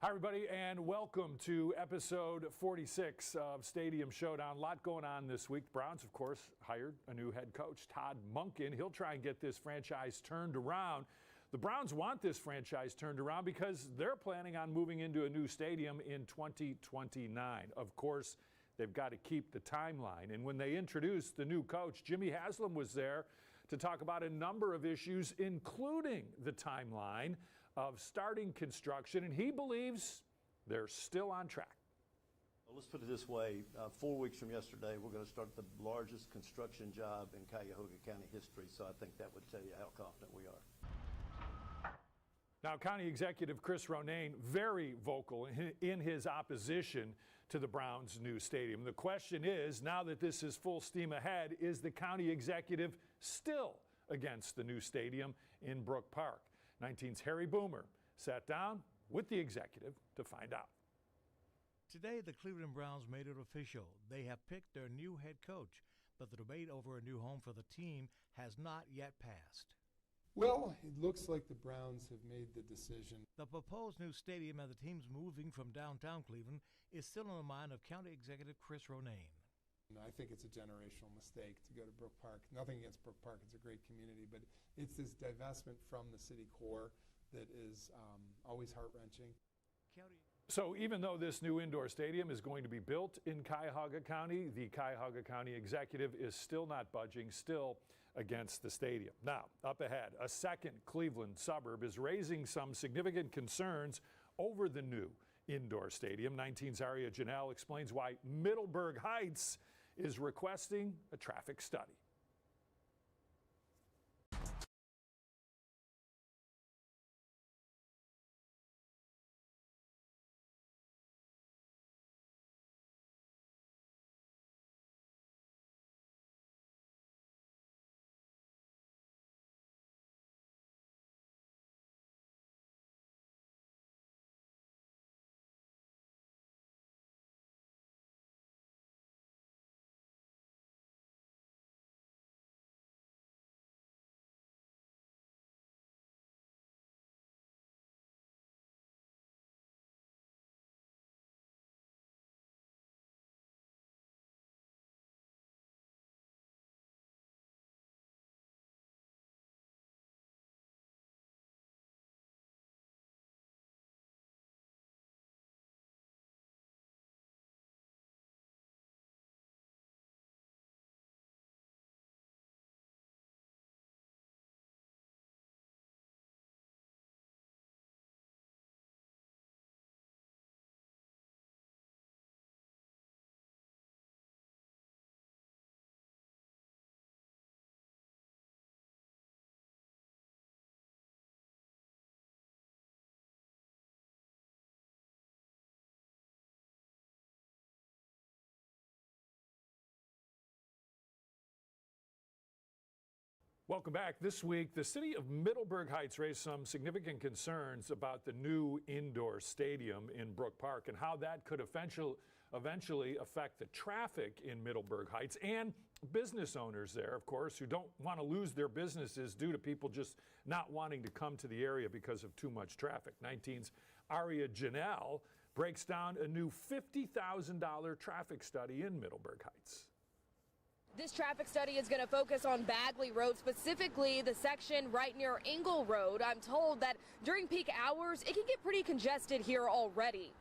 Hi, everybody, and welcome to episode 46 of Stadium Showdown. A lot going on this week. The Browns, of course, hired a new head coach, Todd Monken. He'll try and get this franchise turned around. The Browns want this franchise turned around because they're planning on moving into a new stadium in 2029. Of course, they've got to keep the timeline. And when they introduced the new coach, Jimmy Haslam was there to talk about a number of issues, including the timeline of starting construction, and he believes they're still on track. Well, let's put it this way. 4 weeks from yesterday, we're going to start the largest construction job in Cuyahoga County history, so I think that would tell you how confident we are. Now, County Executive Chris Ronayne, very vocal in his opposition to the Browns' new stadium. The question is, now that this is full steam ahead, is the county executive still against the new stadium in Brook Park? 19's Harry Boomer sat down with the executive to find out. Today, the Cleveland Browns made it official. They have picked their new head coach, but the debate over a new home for the team has not yet passed. Well, it looks like the Browns have made the decision. The proposed new stadium and the team's moving from downtown Cleveland is still in the mind of County Executive Chris Ronayne. I think it's a generational mistake to go to Brook Park. Nothing against Brook Park, it's a great community, but it's this divestment from the city core that is always heart-wrenching. So even though this new indoor stadium is going to be built in Cuyahoga County, the Cuyahoga County executive is still not budging, still against the stadium. Now, up ahead, a second Cleveland suburb is raising some significant concerns over the new indoor stadium. 19's Aria Janelle explains why Middleburg Heights is requesting a traffic study. Welcome back. This week, the city of Middleburg Heights raised some significant concerns about the new indoor stadium in Brook Park and how that could eventually affect the traffic in Middleburg Heights and business owners there, of course, who don't want to lose their businesses due to people just not wanting to come to the area because of too much traffic. 19's Aria Janelle breaks down a new $50,000 traffic study in Middleburg Heights. This traffic study is going to focus on Bagley Road, specifically the section right near Engle Road. I'm told that during peak hours, it can get pretty congested here already.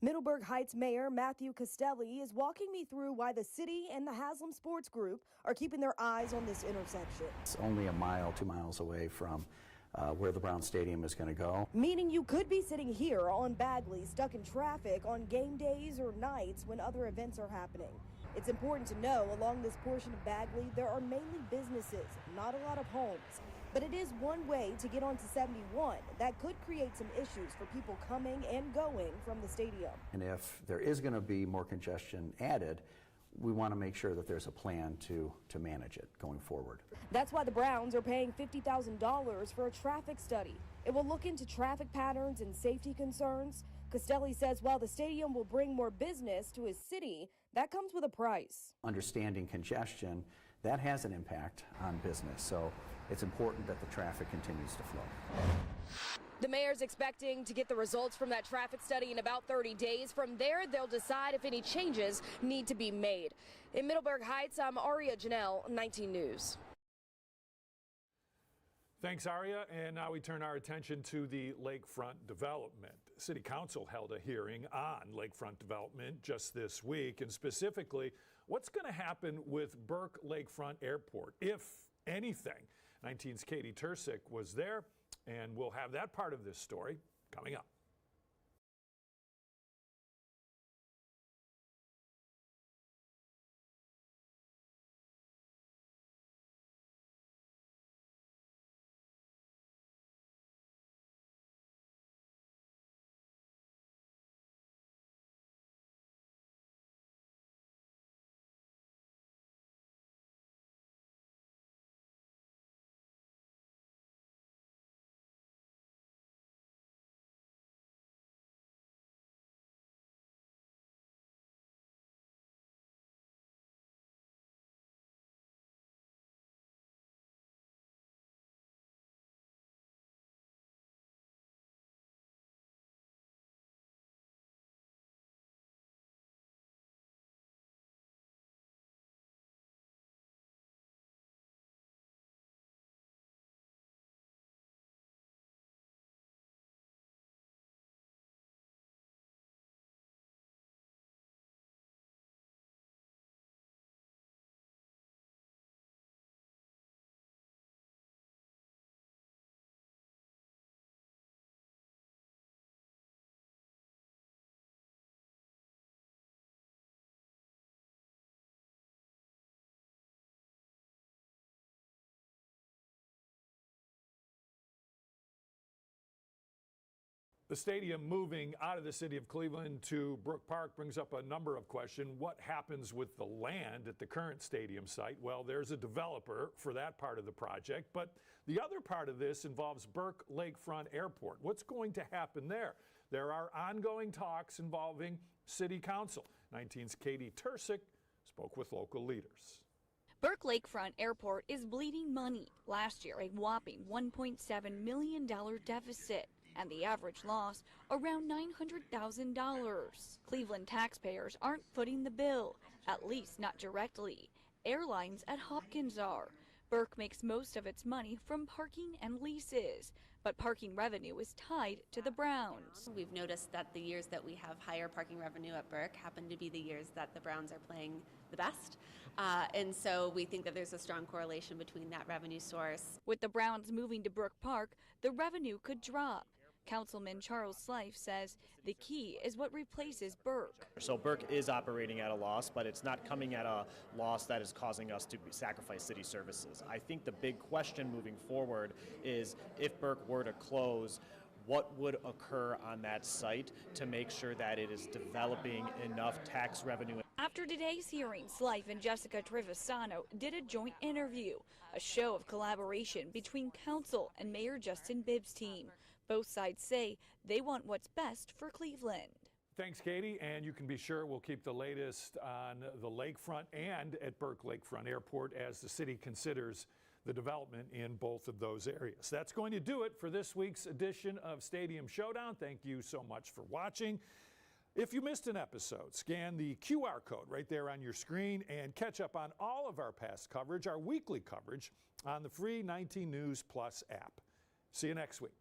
Middleburg Heights Mayor Matthew Castelli is walking me through why the city and the Haslam Sports Group are keeping their eyes on this intersection. It's only a mile, 2 miles away from where the Brown Stadium is going to go. Meaning you could be sitting here on Bagley, stuck in traffic on game days or nights when other events are happening. It's important to know along this portion of Bagley, there are mainly businesses, not a lot of homes. But it is one way to get onto 71 that could create some issues for people coming and going from the stadium. And if there is going to be more congestion added, we want to make sure that there's a plan to manage it going forward. That's why the Browns are paying $50,000 for a traffic study. It will look into traffic patterns and safety concerns. Castelli says while the stadium will bring more business to his city, that comes with a price. Understanding congestion, that has an impact on business, so it's important that the traffic continues to flow. The mayor's expecting to get the results from that traffic study in about 30 days. From there, they'll decide if any changes need to be made. In Middleburg Heights, I'm Aria Janelle, 19 News. Thanks, Aria. And now we turn our attention to the lakefront development. City Council held a hearing on lakefront development just this week, and specifically, what's going to happen with Burke Lakefront Airport, if anything. 19's Katie Tersick was there, and we'll have that part of this story coming up. The stadium moving out of the city of Cleveland to Brook Park brings up a number of questions. What happens with the land at the current stadium site? Well, there's a developer for that part of the project, but the other part of this involves Burke Lakefront Airport. What's going to happen there? There are ongoing talks involving City Council. 19's Katie Tersick spoke with local leaders. Burke Lakefront Airport is bleeding money. Last year, a whopping $1.7 million deficit, and the average loss around $900,000. Cleveland taxpayers aren't footing the bill, at least not directly. Airlines at Hopkins are. Burke makes most of its money from parking and leases, but parking revenue is tied to the Browns. We've noticed that the years that we have higher parking revenue at Burke happen to be the years that the Browns are playing the best. And so we think that there's a strong correlation between that revenue source. With the Browns moving to Brook Park, the revenue could drop. Councilman Charles Slife says the key is what replaces Burke. So Burke is operating at a loss, but it's not coming at a loss that is causing us to sacrifice city services. I think the big question moving forward is if Burke were to close, what would occur on that site to make sure that it is developing enough tax revenue. After today's hearing, Slife and Jessica Trevisano did a joint interview, a show of collaboration between council and Mayor Justin Bibb's team. Both sides say they want what's best for Cleveland. Thanks, Katie, and you can be sure we'll keep the latest on the lakefront and at Burke Lakefront Airport as the city considers the development in both of those areas. That's going to do it for this week's edition of Stadium Showdown. Thank you so much for watching. If you missed an episode, scan the QR code right there on your screen and catch up on all of our past coverage, our weekly coverage, on the free 19 News Plus app. See you next week.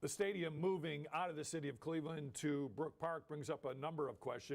The stadium moving out of the city of Cleveland to Brook Park brings up a number of questions.